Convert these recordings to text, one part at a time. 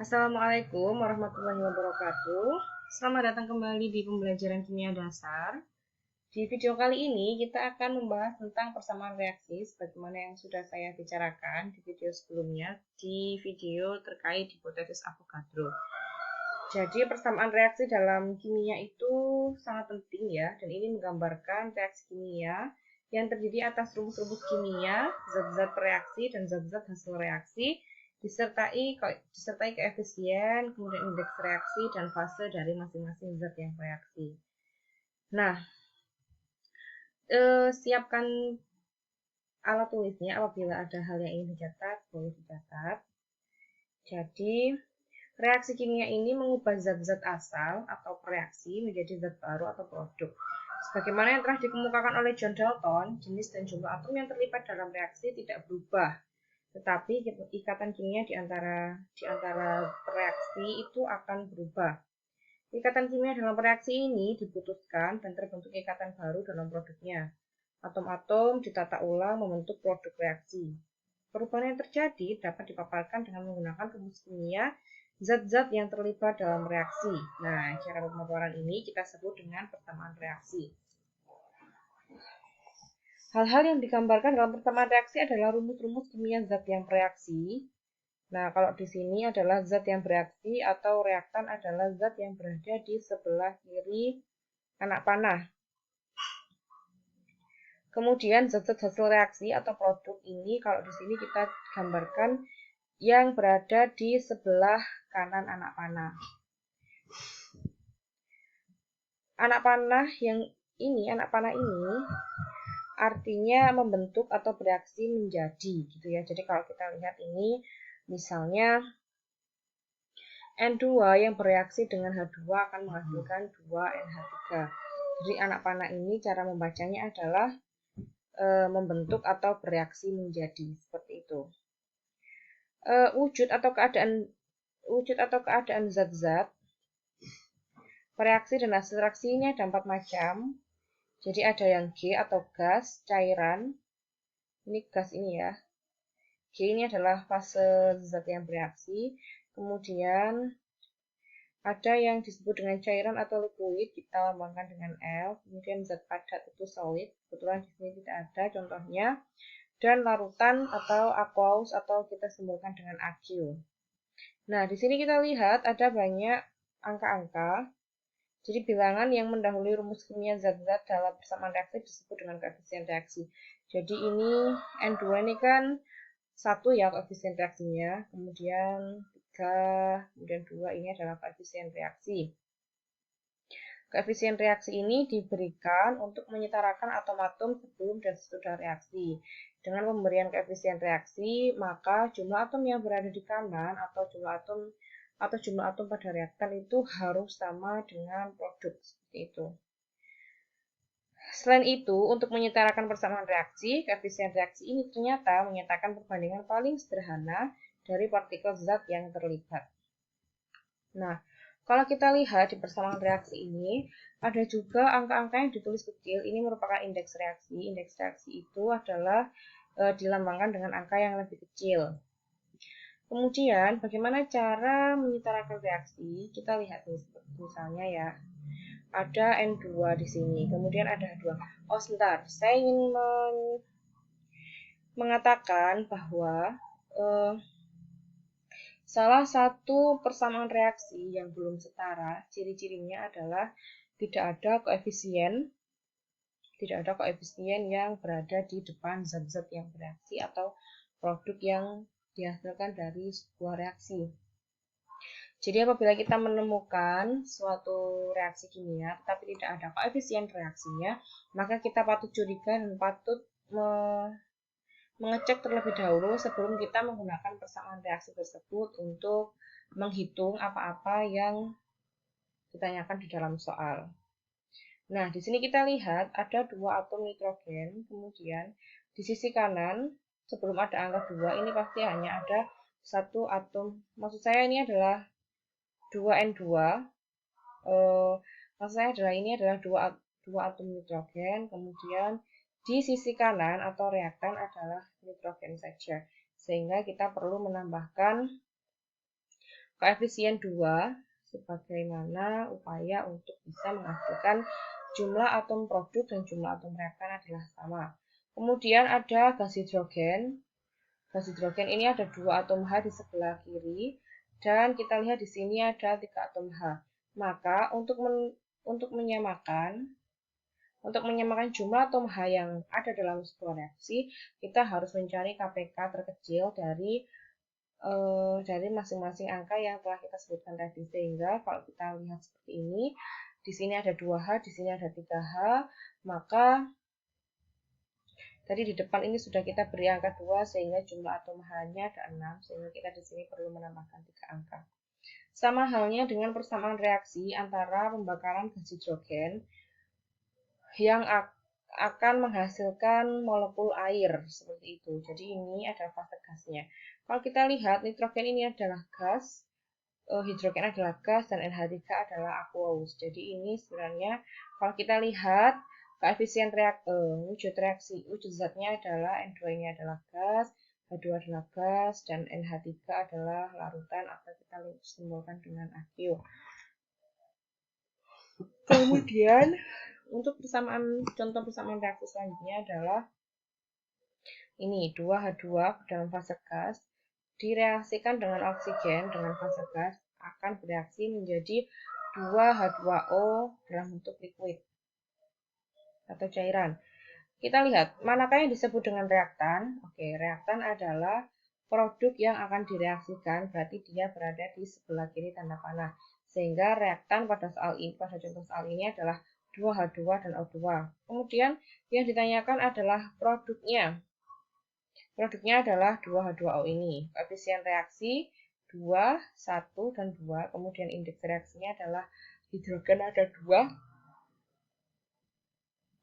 Assalamualaikum warahmatullahi wabarakatuh. Selamat datang kembali di pembelajaran kimia dasar. Di video kali ini kita akan membahas tentang persamaan reaksi sebagaimana yang sudah saya bicarakan di video sebelumnya, di video terkait hipotesis Avogadro. Jadi persamaan reaksi dalam kimia itu sangat penting ya, dan ini menggambarkan reaksi kimia yang terdiri atas rumus-rumus kimia, zat-zat reaksi dan zat-zat hasil reaksi, disertai koefisien, kemudian indeks reaksi dan fase dari masing-masing zat yang bereaksi. Nah, siapkan alat tulisnya apabila ada hal yang ingin dicatat, boleh dicatat. Jadi, reaksi kimia ini mengubah zat-zat asal atau reaksi menjadi zat baru atau produk. Sebagaimana yang telah dikemukakan oleh John Dalton, jenis dan jumlah atom yang terlibat dalam reaksi tidak berubah, tetapi ikatan kimia di antara reaksi itu akan berubah. Ikatan kimia dalam reaksi ini diputuskan dan terbentuk ikatan baru dalam produknya. Atom-atom ditata ulang membentuk produk reaksi. Perubahan yang terjadi dapat dipaparkan dengan menggunakan rumus kimia zat-zat yang terlibat dalam reaksi. Nah, cara pemaparan ini kita sebut dengan persamaan reaksi. Hal-hal yang digambarkan dalam persamaan reaksi adalah rumus-rumus kimia zat yang bereaksi. Nah, kalau di sini adalah zat yang bereaksi atau reaktan adalah zat yang berada di sebelah kiri anak panah. Kemudian zat-zat hasil reaksi atau produk ini kalau di sini kita gambarkan yang berada di sebelah kanan anak panah. Anak panah ini artinya membentuk atau bereaksi menjadi gitu ya. Jadi kalau kita lihat ini misalnya N2 yang bereaksi dengan H2 akan menghasilkan 2NH3. Jadi anak panah ini cara membacanya adalah membentuk atau bereaksi menjadi seperti itu. Wujud atau keadaan zat-zat reaksi dan hasil reaksi ini ada 4 macam. Jadi ada yang G atau gas, cairan. Ini gas ini ya. G ini adalah fase zat yang bereaksi. Kemudian ada yang disebut dengan cairan atau liquid, kita lambangkan dengan L. Kemudian zat padat itu solid, kebetulan di sini tidak ada contohnya. Dan larutan atau aqueous atau kita simbolkan dengan Aq. Nah, di sini kita lihat ada banyak angka-angka. Jadi bilangan yang mendahului rumus kimia zat-zat dalam persamaan reaksi disebut dengan koefisien reaksi. Jadi ini N2 ini kan 1 ya koefisien reaksinya, kemudian 3, kemudian 2 ini adalah koefisien reaksi. Koefisien reaksi ini diberikan untuk menyetarakan atom-atom sebelum dan sesudah reaksi. Dengan pemberian koefisien reaksi, maka jumlah atom yang berada di kanan atau jumlah atom pada reaktan itu harus sama dengan produk seperti itu. Selain itu, untuk menyetarakan persamaan reaksi, koefisien reaksi ini ternyata menyatakan perbandingan paling sederhana dari partikel zat yang terlibat. Nah, kalau kita lihat di persamaan reaksi ini, ada juga angka-angka yang ditulis kecil. Ini merupakan indeks reaksi. Indeks reaksi itu adalah dilambangkan dengan angka yang lebih kecil. Kemudian, bagaimana cara menyetarakan reaksi? Kita lihat nih, misalnya ya, ada N2 di sini, kemudian ada H2. Oh, sebentar, saya ingin mengatakan bahwa salah satu persamaan reaksi yang belum setara, ciri-cirinya adalah tidak ada koefisien yang berada di depan zat-zat yang bereaksi atau produk yang dihasilkan dari sebuah reaksi. Jadi apabila kita menemukan suatu reaksi kimia tetapi tidak ada koefisien reaksinya, maka kita patut curiga dan patut mengecek terlebih dahulu sebelum kita menggunakan persamaan reaksi tersebut untuk menghitung apa-apa yang ditanyakan di dalam soal. Nah, di sini kita lihat ada 2 atom nitrogen, kemudian di sisi kanan sebelum ada angka 2 ini pasti hanya ada 1 atom. Maksud saya ini adalah 2N2. Maksud saya adalah ini adalah 2 atom nitrogen, kemudian di sisi kanan atau reaktan adalah nitrogen saja. Sehingga kita perlu menambahkan koefisien 2 sebagaimana upaya untuk bisa menghasilkan jumlah atom produk dan jumlah atom reaktan adalah sama. Kemudian ada gas hidrogen. Gas hidrogen ini ada 2 atom H di sebelah kiri dan kita lihat di sini ada 3 atom H. Maka untuk menyamakan jumlah atom H yang ada dalam sebuah reaksi, kita harus mencari KPK terkecil dari masing-masing angka yang telah kita sebutkan tadi. Sehingga kalau kita lihat seperti ini, di sini ada 2H, di sini ada 3H, maka tadi di depan ini sudah kita beri angka 2 sehingga jumlah atom H-nya ada 6, sehingga kita di sini perlu menambahkan 3 angka. Sama halnya dengan persamaan reaksi antara pembakaran gas hidrogen yang akan menghasilkan molekul air seperti itu. Jadi ini adalah fase gasnya. Kalau kita lihat nitrogen ini adalah gas, hidrogen adalah gas, dan NH3 adalah aqueous. Jadi ini sebenarnya kalau kita lihat koefisien wujud zatnya adalah N2 ini adalah gas, H2 adalah gas, dan NH3 adalah larutan atau kita simbolkan dengan aqueous. Kemudian untuk contoh persamaan reaksi selanjutnya adalah ini 2H2 dalam fase gas direaksikan dengan oksigen dengan fase gas akan bereaksi menjadi 2H2O dalam bentuk liquid atau cairan. Kita lihat manakah yang disebut dengan reaktan. Oke, reaktan adalah produk yang akan direaksikan, berarti dia berada di sebelah kiri tanda panah. Sehingga reaktan pada contoh soal ini adalah 2H2 dan O2. Kemudian yang ditanyakan adalah produknya. Produknya adalah 2H2O ini. Koefisien reaksi 2, 1, dan 2. Kemudian indeks reaksinya adalah hidrogen ada 2,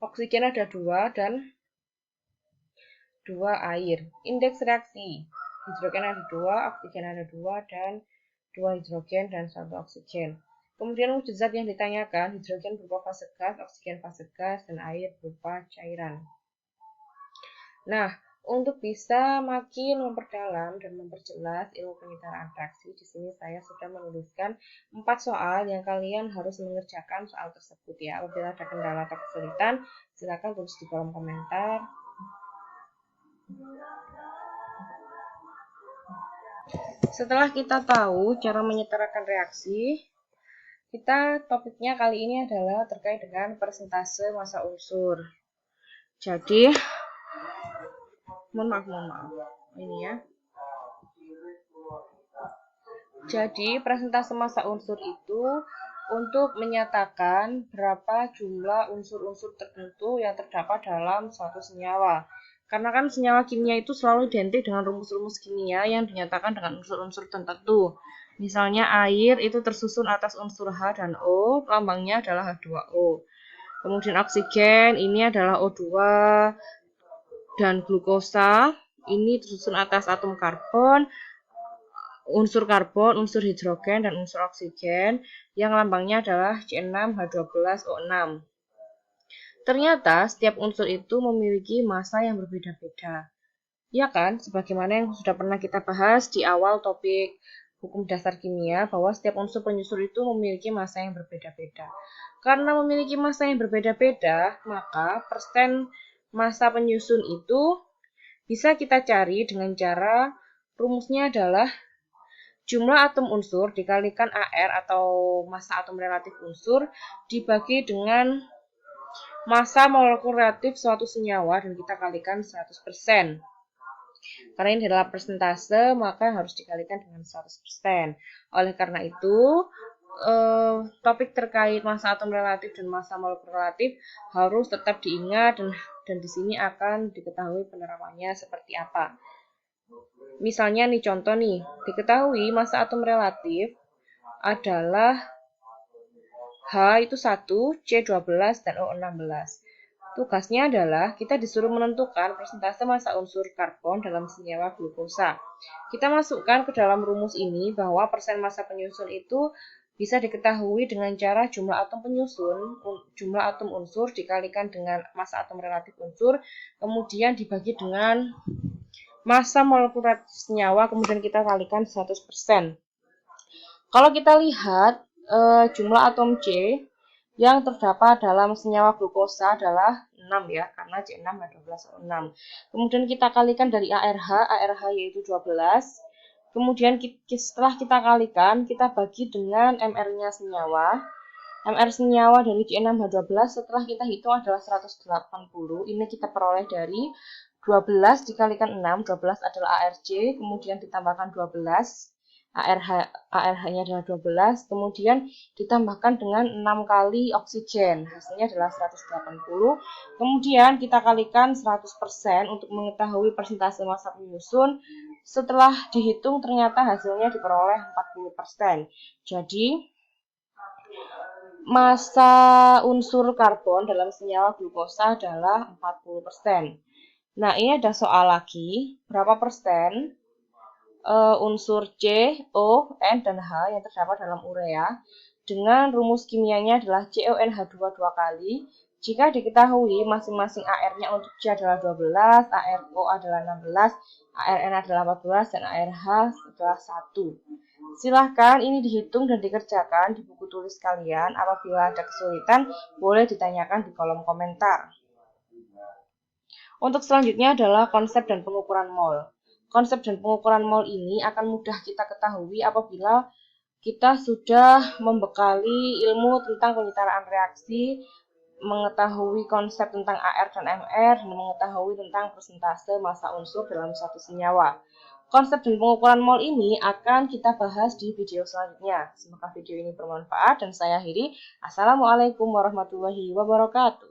oksigen ada 2, dan 2 air. Indeks reaksi hidrogen ada 2, oksigen ada 2, dan 2 hidrogen dan 1 oksigen. Kemudian wujud zat yang ditanyakan, hidrogen berupa fase gas, oksigen fase gas, dan air berupa cairan. Nah, untuk bisa makin memperdalam dan memperjelas ilmu penyetaraan reaksi, di sini saya sudah menuliskan 4 soal yang kalian harus mengerjakan soal tersebut ya. Apabila ada kendala atau kesulitan, silakan tulis di kolom komentar. Setelah kita tahu cara menyetarakan reaksi, topiknya kali ini adalah terkait dengan persentase massa unsur. Jadi, mohon maaf. Ini ya. Jadi, persentase massa unsur itu untuk menyatakan berapa jumlah unsur-unsur tertentu yang terdapat dalam suatu senyawa. Karena kan senyawa kimia itu selalu identik dengan rumus-rumus kimia yang dinyatakan dengan unsur-unsur tertentu. Misalnya air itu tersusun atas unsur H dan O, lambangnya adalah H2O. Kemudian oksigen ini adalah O2 dan glukosa ini tersusun atas atom karbon, unsur hidrogen, dan unsur oksigen yang lambangnya adalah C6H12O6. Ternyata setiap unsur itu memiliki massa yang berbeda-beda. Ya kan, sebagaimana yang sudah pernah kita bahas di awal topik hukum dasar kimia, bahwa setiap unsur penyusun itu memiliki massa yang berbeda-beda. Karena memiliki massa yang berbeda-beda, maka persen massa penyusun itu bisa kita cari dengan cara rumusnya adalah jumlah atom unsur dikalikan AR atau massa atom relatif unsur dibagi dengan massa molekul reaktif suatu senyawa dan kita kalikan 100%. Karena ini adalah persentase, maka harus dikalikan dengan 100%. Oleh karena itu, topik terkait massa atom relatif dan massa molekul relatif harus tetap diingat dan di sini akan diketahui penerapannya seperti apa. Misalnya nih contoh nih, diketahui massa atom relatif adalah H itu 1, C12, dan O16. Tugasnya adalah kita disuruh menentukan persentase massa unsur karbon dalam senyawa glukosa. Kita masukkan ke dalam rumus ini bahwa persen massa penyusun itu bisa diketahui dengan cara jumlah atom unsur dikalikan dengan massa atom relatif unsur, kemudian dibagi dengan massa molekul reaktif senyawa, kemudian kita kalikan 100%. Kalau kita lihat jumlah atom C yang terdapat dalam senyawa glukosa adalah 6 ya, karena C6H12O6. Kemudian kita kalikan dari ARH yaitu 12. Kemudian setelah kita kalikan, kita bagi dengan MR-nya senyawa. MR senyawa dari C6H12 setelah kita hitung adalah 180. Ini kita peroleh dari 12 dikalikan 6, 12 adalah ARC, kemudian ditambahkan 12. ARH-nya adalah 12, kemudian ditambahkan dengan 6 kali oksigen, hasilnya adalah 180. Kemudian kita kalikan 100% untuk mengetahui persentase massa penyusun. Setelah dihitung ternyata hasilnya diperoleh 40%. Jadi massa unsur karbon dalam senyawa glukosa adalah 40%. Nah, ini ada soal lagi, berapa persen unsur C, O, N, dan H yang terdapat dalam urea dengan rumus kimianya adalah CONH2 dua kali. Jika diketahui masing-masing AR-nya untuk C adalah 12, ARO adalah 16, ARN adalah 14, dan ARH adalah 1. Silahkan ini dihitung dan dikerjakan di buku tulis kalian. Apabila ada kesulitan, boleh ditanyakan di kolom komentar. Untuk selanjutnya adalah konsep dan pengukuran mol. Konsep dan pengukuran mol ini akan mudah kita ketahui apabila kita sudah membekali ilmu tentang penyetaraan reaksi, mengetahui konsep tentang AR dan MR, dan mengetahui tentang persentase massa unsur dalam satu senyawa. Konsep dan pengukuran mol ini akan kita bahas di video selanjutnya. Semoga video ini bermanfaat dan saya akhiri. Assalamualaikum warahmatullahi wabarakatuh.